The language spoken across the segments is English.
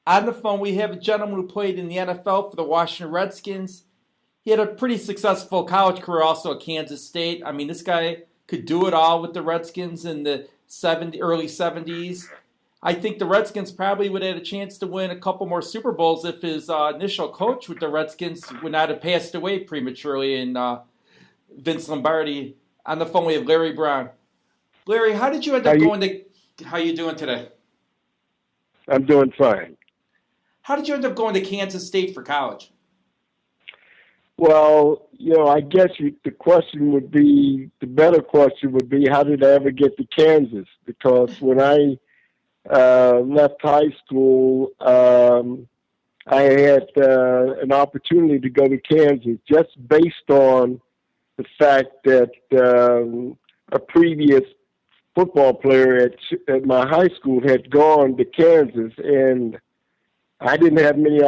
On the phone, we have a gentleman who played in the NFL for the Washington Redskins. He had a pretty successful college career also at Kansas State. I mean, this guy could do it all with the Redskins in the early 70s. I think the Redskins probably would have had a chance to win a couple more Super Bowls if his initial coach with the Redskins would not have passed away prematurely in Vince Lombardi. On the phone, we have Larry Brown. Larry, how did you end up going to – how you doing today? I'm doing fine. How did you end up going to Kansas State for college? Well, I guess the question would be, the better question would be, how did I ever get to Kansas? Because when I left high school, I had an opportunity to go to Kansas just based on the fact that a previous football player at my high school had gone to Kansas, and I didn't have many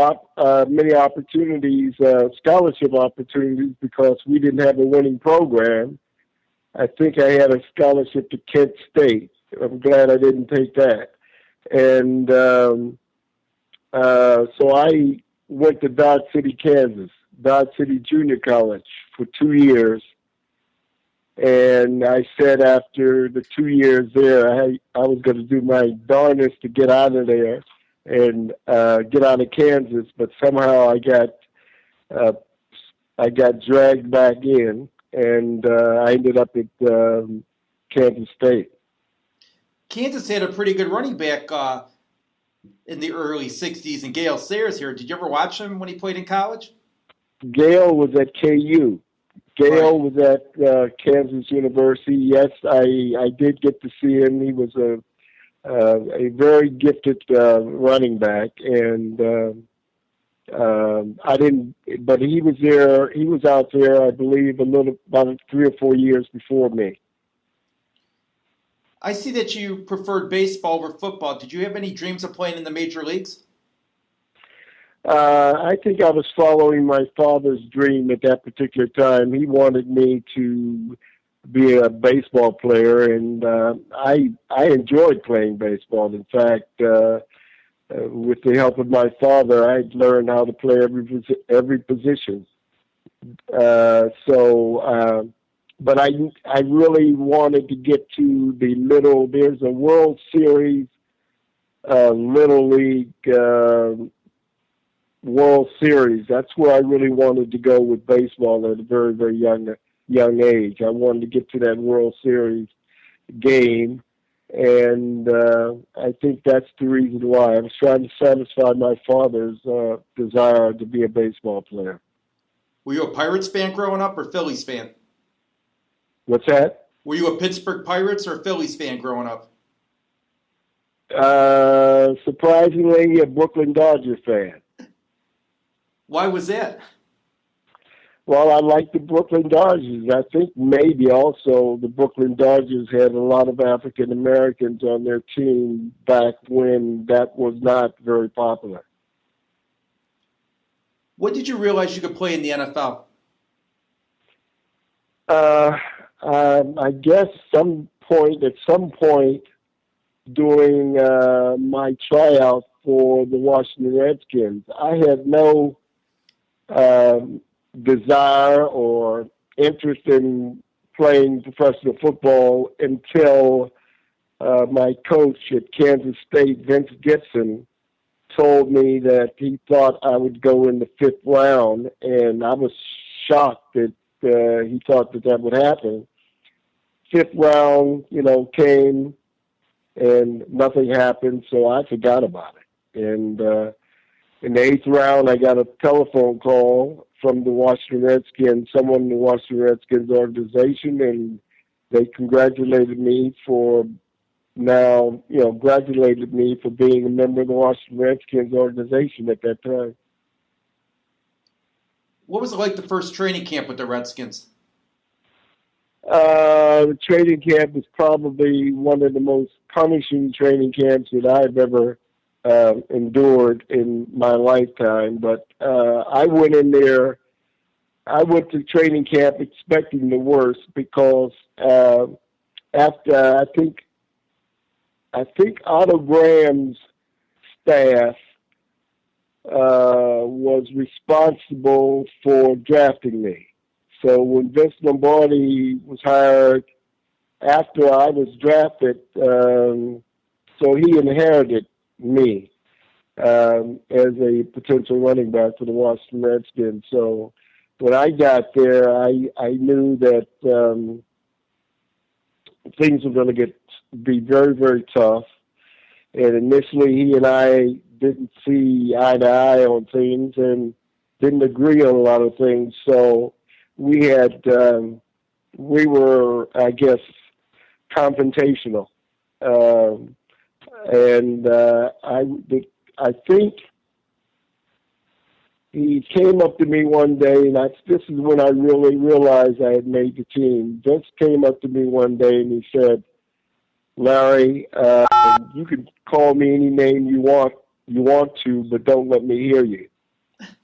opportunities, scholarship opportunities, because we didn't have a winning program. I think I had a scholarship to Kent State. I'm glad I didn't take that. And so I went to Dodge City, Kansas, Dodge City Junior College for 2 years. And I said after the 2 years there, I was going to do my darndest to get out of there and get out of Kansas, but somehow I got dragged back in, and I ended up at Kansas State. Kansas had a pretty good running back in the early 60s, and Gale Sayers here. Did you ever watch him when he played in college? Gale was at KU. Gale was at Kansas University. Yes, I did get to see him. He was a very gifted running back, and I didn't. But he was there. He was out there, I believe, about 3 or 4 years before me. I see that you preferred baseball over football. Did you have any dreams of playing in the major leagues? I think I was following my father's dream at that particular time. He wanted me to be a baseball player, and I enjoyed playing baseball. In fact, with the help of my father, I learned how to play every position. But I really wanted to get to there's a World Series, Little League World Series. That's where I really wanted to go with baseball at a very, very young age. I wanted to get to that World Series game, and I think that's the reason why. I was trying to satisfy my father's desire to be a baseball player. Were you a Pirates fan growing up or Phillies fan? What's that? Were you a Pittsburgh Pirates or Phillies fan growing up? Surprisingly, a Brooklyn Dodgers fan. Why was that? Well, I like the Brooklyn Dodgers. I think maybe also the Brooklyn Dodgers had a lot of African Americans on their team back when that was not very popular. When did you realize you could play in the NFL? I guess at some point during my tryout for the Washington Redskins, I had no desire or interest in playing professional football until my coach at Kansas State, Vince Gibson, told me that he thought I would go in the 5th round, and I was shocked that he thought that would happen. 5th round, came, and nothing happened, so I forgot about it. And in the 8th round, I got a telephone call from the Washington Redskins, someone in the Washington Redskins organization, and they congratulated me for being a member of the Washington Redskins organization at that time. What was it like the first training camp with the Redskins? The training camp was probably one of the most punishing training camps that I've ever endured in my lifetime. But I went in there. I went to training camp expecting the worst because after I think Otto Graham's staff was responsible for drafting me. So when Vince Lombardi was hired after I was drafted, so he inherited me as a potential running back for the Washington Redskins. So when I got there, I knew that things were going to be very, very tough. And initially, he and I didn't see eye to eye on things and didn't agree on a lot of things. So we were, I guess, confrontational. I think he came up to me one day, and this is when I really realized I had made the team. Vince came up to me one day and he said, "Larry, you can call me any name you want to, but don't let me hear you."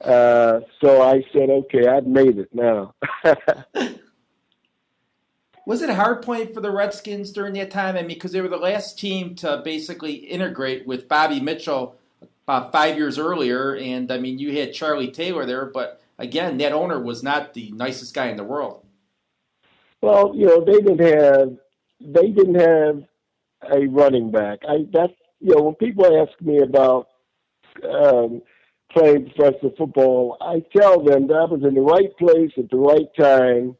So I said, "Okay, I've made it now." Was it a hard point for the Redskins during that time? I mean, because they were the last team to basically integrate with Bobby Mitchell about 5 years earlier, and I mean, you had Charlie Taylor there, but again, that owner was not the nicest guy in the world. Well, they didn't have a running back. When people ask me about playing professional football, I tell them that I was in the right place at the right time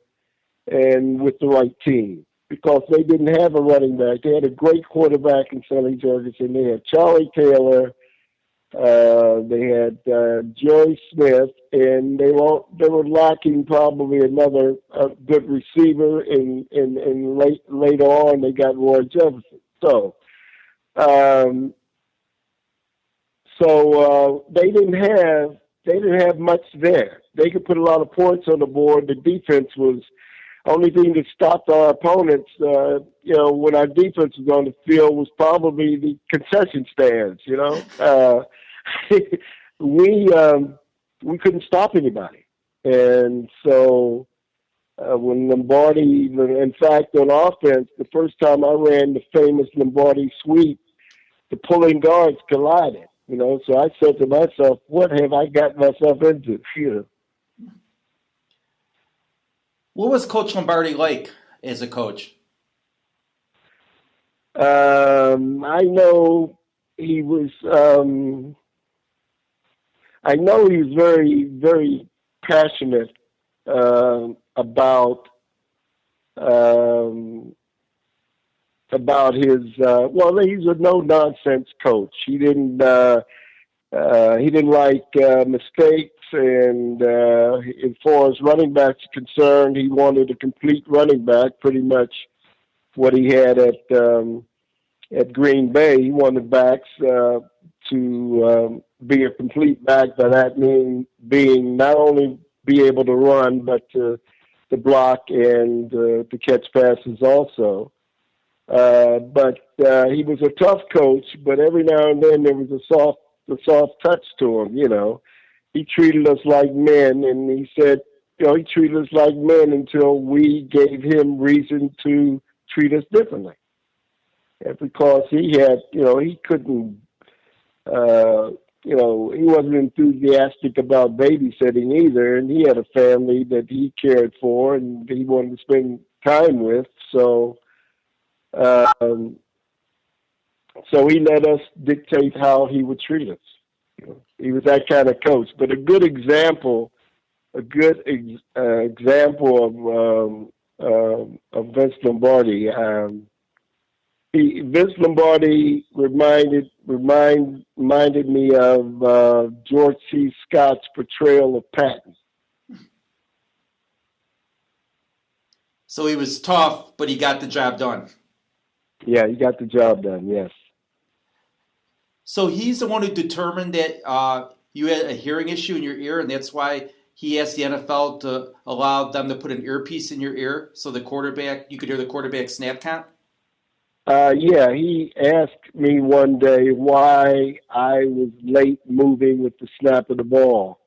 and with the right team, because they didn't have a running back. They had a great quarterback in Sonny Jurgensen. They had Charlie Taylor. They had Joey Smith, and they were lacking probably another good receiver. And later on, they got Roy Jefferson. So they didn't have much there. They could put a lot of points on the board. The defense was only thing that stopped our opponents. When our defense was on the field, was probably the concession stands. We couldn't stop anybody, and so when Lombardi, in fact, on offense, the first time I ran the famous Lombardi sweep, the pulling guards collided. So I said to myself, "What have I got myself into?" What was Coach Lombardi like as a coach? I know he was. I know he was very, very passionate about his. He's a no nonsense coach. He didn't like mistakes, and as far as running backs are concerned, he wanted a complete running back. Pretty much what he had at Green Bay. He wanted backs to be a complete back. By that being not only be able to run, but to block and to catch passes also. But he was a tough coach. But every now and then there was a soft touch to him. He treated us like men, and he said, he treated us like men until we gave him reason to treat us differently. And because he had, he couldn't, he wasn't enthusiastic about babysitting either, and he had a family that he cared for and he wanted to spend time with. So he let us dictate how he would treat us. He was that kind of coach. But a good example of Vince Lombardi. Vince Lombardi reminded me of George C. Scott's portrayal of Patton. So he was tough, but he got the job done. Yeah, he got the job done, yes. So he's the one who determined that you had a hearing issue in your ear, and that's why he asked the NFL to allow them to put an earpiece in your ear so you could hear the quarterback snap count? Yeah, he asked me one day why I was late moving with the snap of the ball.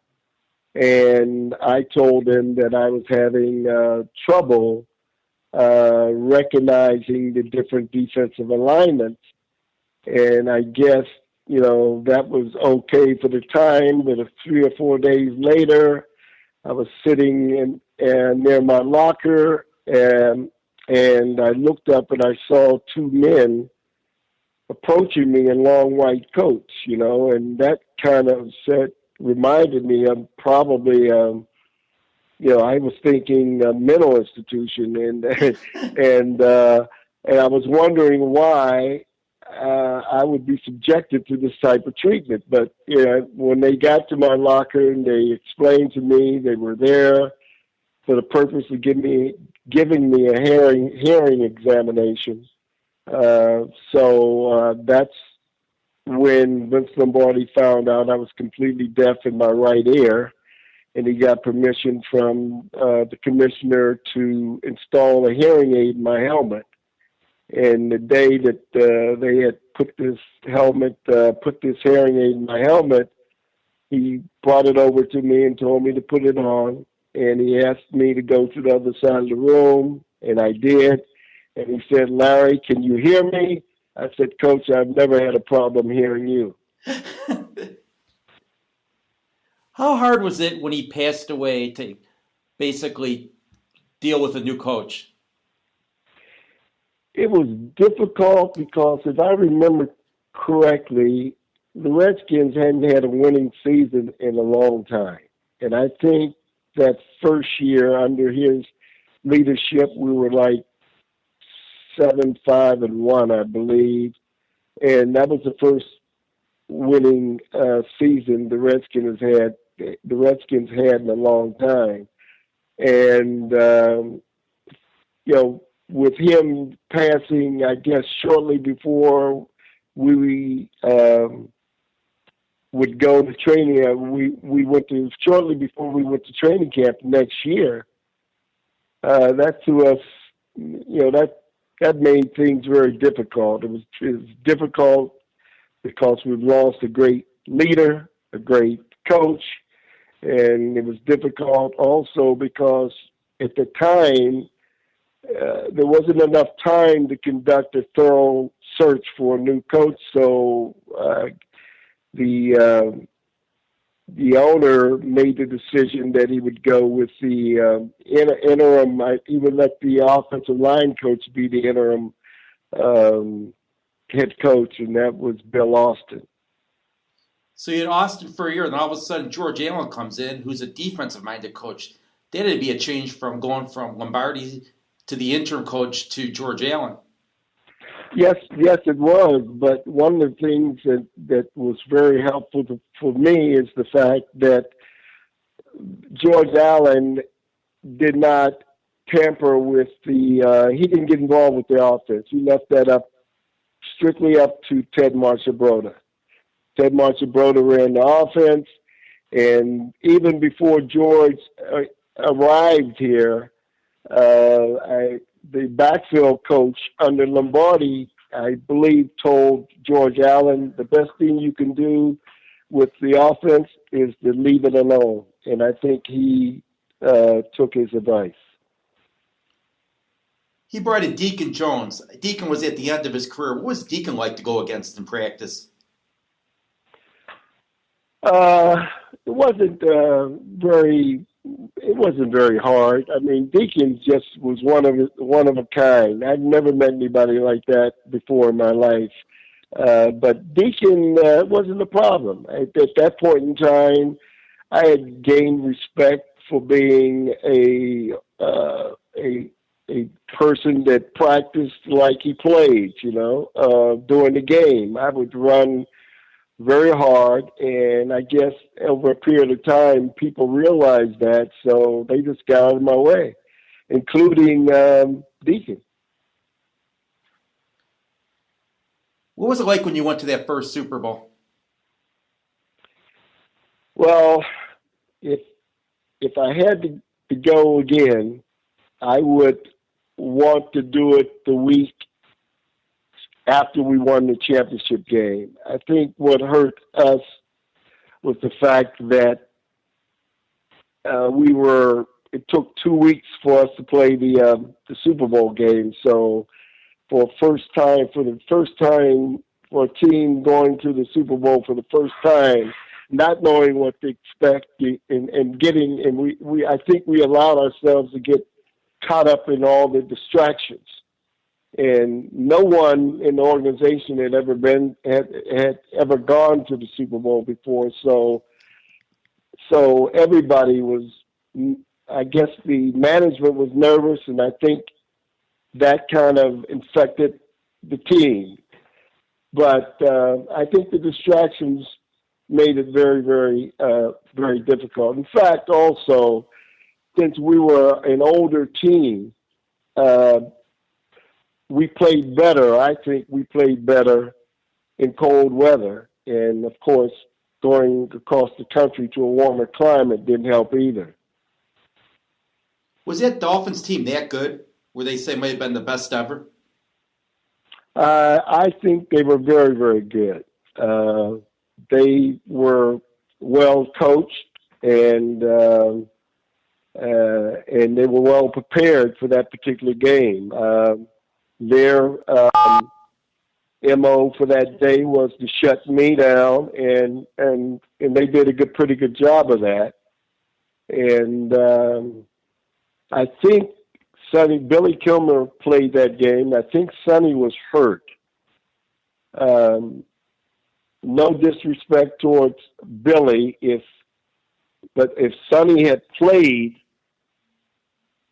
And I told him that I was having trouble recognizing the different defensive alignments. And I guess that was okay for the time. But 3 or 4 days later, I was sitting near my locker, and I looked up and I saw two men approaching me in long white coats, and that kind of reminded me of probably, I was thinking a mental institution, and and I was wondering why I would be subjected to this type of treatment. But when they got to my locker and they explained to me they were there for the purpose of giving me a hearing examination. So that's when Vince Lombardi found out I was completely deaf in my right ear, and he got permission from the commissioner to install a hearing aid in my helmet. And the day that they had put this hearing aid in my helmet, he brought it over to me and told me to put it on. And he asked me to go to the other side of the room, and I did. And he said, "Larry, can you hear me?" I said, "Coach, I've never had a problem hearing you." How hard was it when he passed away to basically deal with a new coach? It was difficult because, if I remember correctly, the Redskins hadn't had a winning season in a long time. And I think that first year under his leadership, we were like 7-5-1, I believe. And that was the first winning season the Redskins had in a long time. And, with him passing, I guess, shortly before we would go to training, shortly before we went to training camp next year. That to us, that made things very difficult. It was difficult because we've lost a great leader, a great coach, and it was difficult also because at the time, there wasn't enough time to conduct a thorough search for a new coach. So the owner made the decision that he would go with the interim. He would let the offensive line coach be the interim head coach, and that was Bill Austin. So you had Austin for a year, and all of a sudden George Allen comes in, who's a defensive-minded coach. That had to be a change from going from Lombardi to the interim coach to George Allen. Yes, it was. But one of the things that was very helpful for me is the fact that George Allen did not tamper with he didn't get involved with the offense. He left that strictly up to Ted Marchibroda. Ted Marchibroda ran the offense, and even before George arrived here, the backfield coach under Lombardi, I believe, told George Allen, the best thing you can do with the offense is to leave it alone. And I think he took his advice. He brought in Deacon Jones. Deacon was at the end of his career. What was Deacon like to go against in practice? It wasn't very hard. I mean, Deacon just was one of a kind. I've never met anybody like that before in my life. But Deacon wasn't a problem. At that point in time, I had gained respect for being a person that practiced like he played. During the game, I would run very hard, and I guess over a period of time, people realized that, so they just got out of my way, including Deacon. What was it like when you went to that first Super Bowl? Well, if I had to go again, I would want to do it the week after we won the championship game. I think what hurt us was the fact that it took 2 weeks for us to play the Super Bowl game. So for the first time for a team going to the Super Bowl for the first time, not knowing what to expect, and I think we allowed ourselves to get caught up in all the distractions. And no one in the organization had ever gone to the Super Bowl before, so everybody was, I guess the management was nervous, and I think that kind of infected the team. But I think the distractions made it very, very, very difficult. In fact, also, since we were an older team, we played better. I think we played better in cold weather. And, of course, going across the country to a warmer climate didn't help either. Was that Dolphins team that good, where they say might have been the best ever? I think they were very, very good. They were well coached, and they were well prepared for that particular game. Their MO for that day was to shut me down, and they did a pretty good job of that. And I think Billy Kilmer played that game. I think Sonny was hurt. No disrespect towards Billy, but if Sonny had played,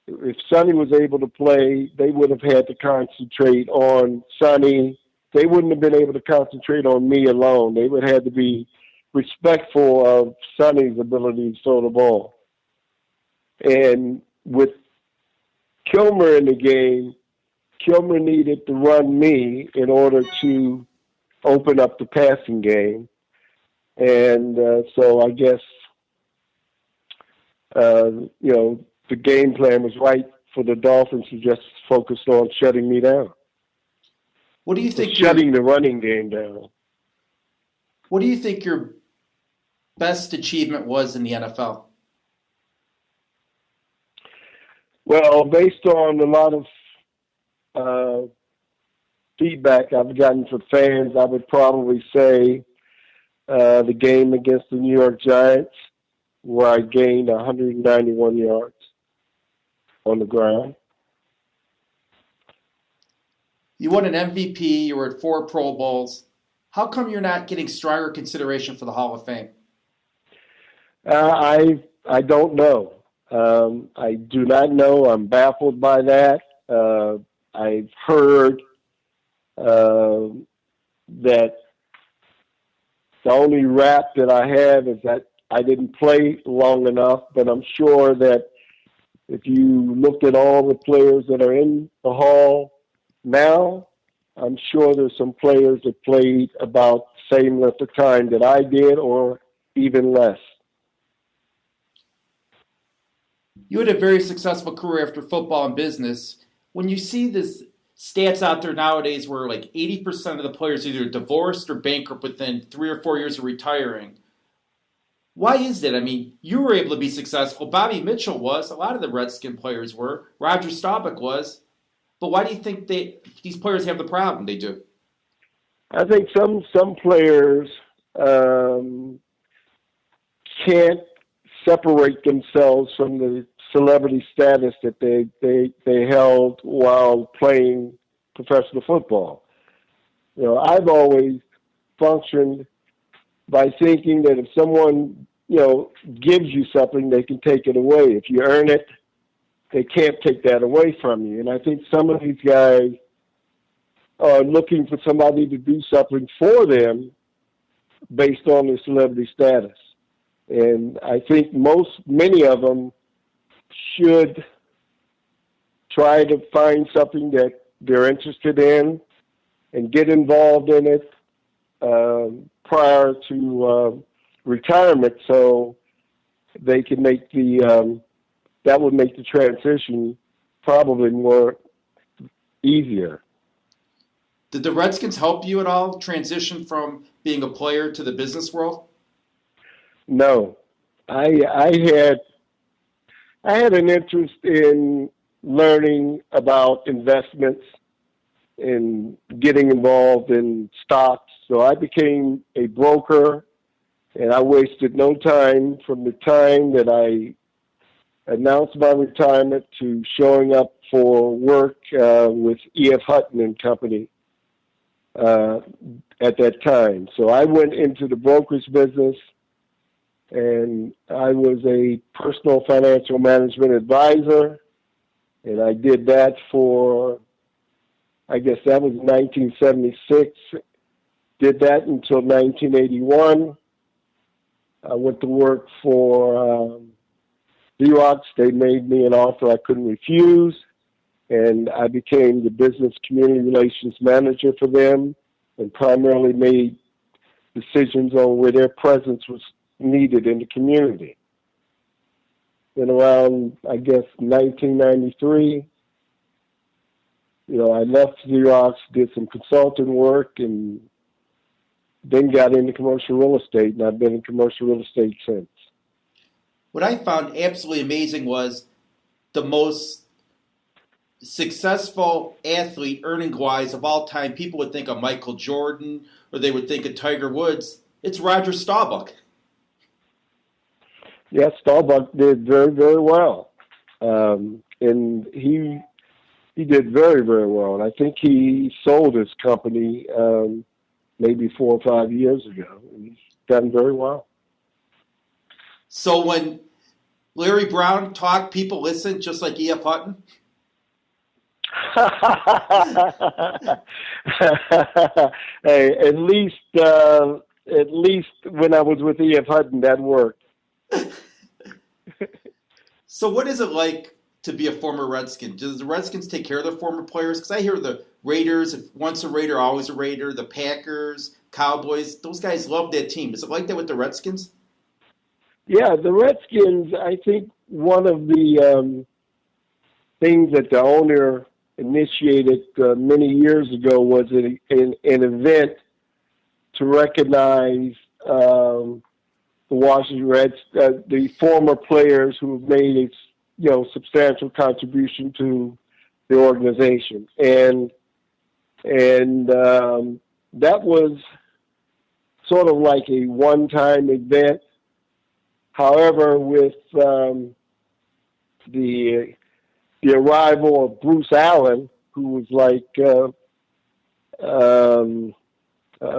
if Sonny was able to play, they would have had to concentrate on Sonny. They wouldn't have been able to concentrate on me alone. They would have had to be respectful of Sonny's ability to throw the ball. And with Kilmer in the game, Kilmer needed to run me in order to open up the passing game. And so I guess, the game plan was right for the Dolphins to just focus on shutting me down. What do you think? Shutting the running game down. What do you think your best achievement was in the NFL? Well, based on a lot of feedback I've gotten from fans, I would probably say the game against the New York Giants, where I gained 191 yards on the ground. You won an MVP. You were at 4 Pro Bowls. How come you're not getting stronger consideration for the Hall of Fame? I don't know. I do not know. I'm baffled by that. I've heard that the only rap that I have is that I didn't play long enough, but I'm sure that if you looked at all the players that are in the Hall now, I'm sure there's some players that played about the same length of time that I did, or even less. You had a very successful career after football and business. When you see this stats out there nowadays where like 80% of the players either divorced or bankrupt within 3 or 4 years of retiring, why is that? I mean, you were able to be successful. Bobby Mitchell was. A lot of the Redskin players were. Roger Staubach was. But why do you think these players have the problem they do? I think some players can't separate themselves from the celebrity status that they held while playing professional football. I've always functioned by thinking that if someone, gives you something, they can take it away. If you earn it, they can't take that away from you. And I think some of these guys are looking for somebody to do something for them based on their celebrity status. And I think many of them should try to find something that they're interested in and get involved in it prior to retirement, so they can make that would make the transition probably more easier. Did the Redskins help you at all transition from being a player to the business world? No, I had an interest in learning about investments in getting involved in stocks. So I became a broker, and I wasted no time from the time that I announced my retirement to showing up for work with E.F. Hutton and Company at that time. So I went into the brokerage business, and I was a personal financial management advisor, and I did that for, I guess that was 1976. Did that until 1981. I went to work for Xerox. They made me an offer I couldn't refuse, and I became the business community relations manager for them and primarily made decisions on where their presence was needed in the community. Then around, I guess, 1993, I left Xerox, did some consulting work, and then got into commercial real estate, and I've been in commercial real estate since. What I found absolutely amazing was the most successful athlete earning-wise of all time. People would think of Michael Jordan, or they would think of Tiger Woods. It's Roger Staubach. Yeah, Staubach did very, very well. And he did very, very well. And I think he sold his company maybe 4 or 5 years ago. And he's done very well. So when Larry Brown talked, people listened, just like E.F. Hutton? Hey, at least when I was with E.F. Hutton, that worked. So what is it like to be a former Redskin? Does the Redskins take care of their former players? Because I hear the Raiders, if once a Raider, always a Raider, the Packers, Cowboys, those guys love that team. Is it like that with the Redskins? Yeah, the Redskins, I think one of the things that the owner initiated many years ago was an event to recognize the Washington Reds, the former players who have made a substantial contribution to the organization, and that was sort of like a one-time event. However, with the arrival of Bruce Allen, who was like a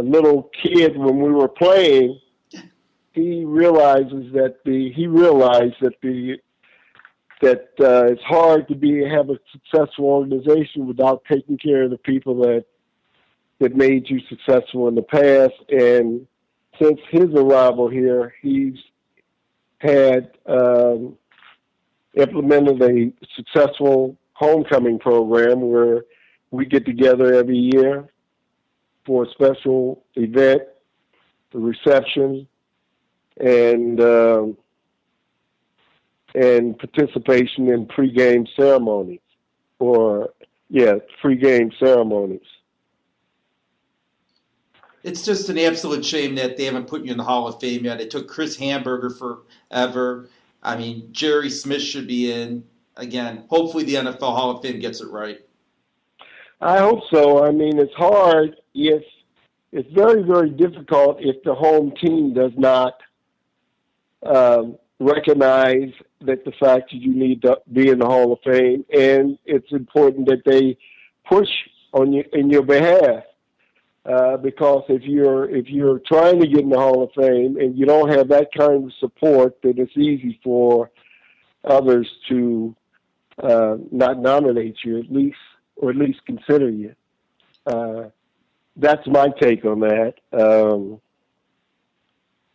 little kid when we were playing, he realized that it's hard to have a successful organization without taking care of the people that made you successful in the past. And since his arrival here, he's had implemented a successful homecoming program where we get together every year for a special event, the reception, and participation in pregame ceremonies, pregame ceremonies. It's just an absolute shame that they haven't put you in the Hall of Fame yet. It took Chris Hamburger forever. I mean, Jerry Smith should be in. Again, hopefully the NFL Hall of Fame gets it right. I hope so. I mean, it's hard. It's very, very difficult if the home team does not recognize that the fact that you need to be in the Hall of Fame, and it's important that they push in your behalf. Because if you're trying to get in the Hall of Fame and you don't have that kind of support, then it's easy for others to not nominate you, at least consider you. That's my take on that.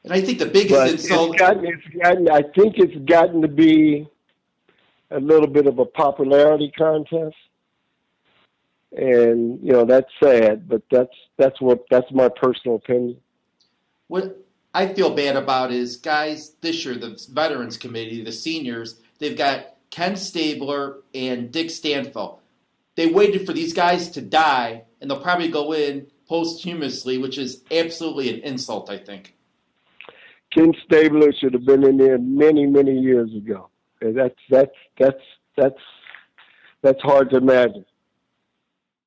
And I think the biggest insult. I think it's gotten to be a little bit of a popularity contest. And that's sad, but that's my personal opinion. What I feel bad about is, guys, this year the Veterans Committee, the seniors, they've got Ken Stabler and Dick Stanfill. They waited for these guys to die, and they'll probably go in posthumously, which is absolutely an insult, I think. Ken Stabler should have been in there many, many years ago. And that's hard to imagine.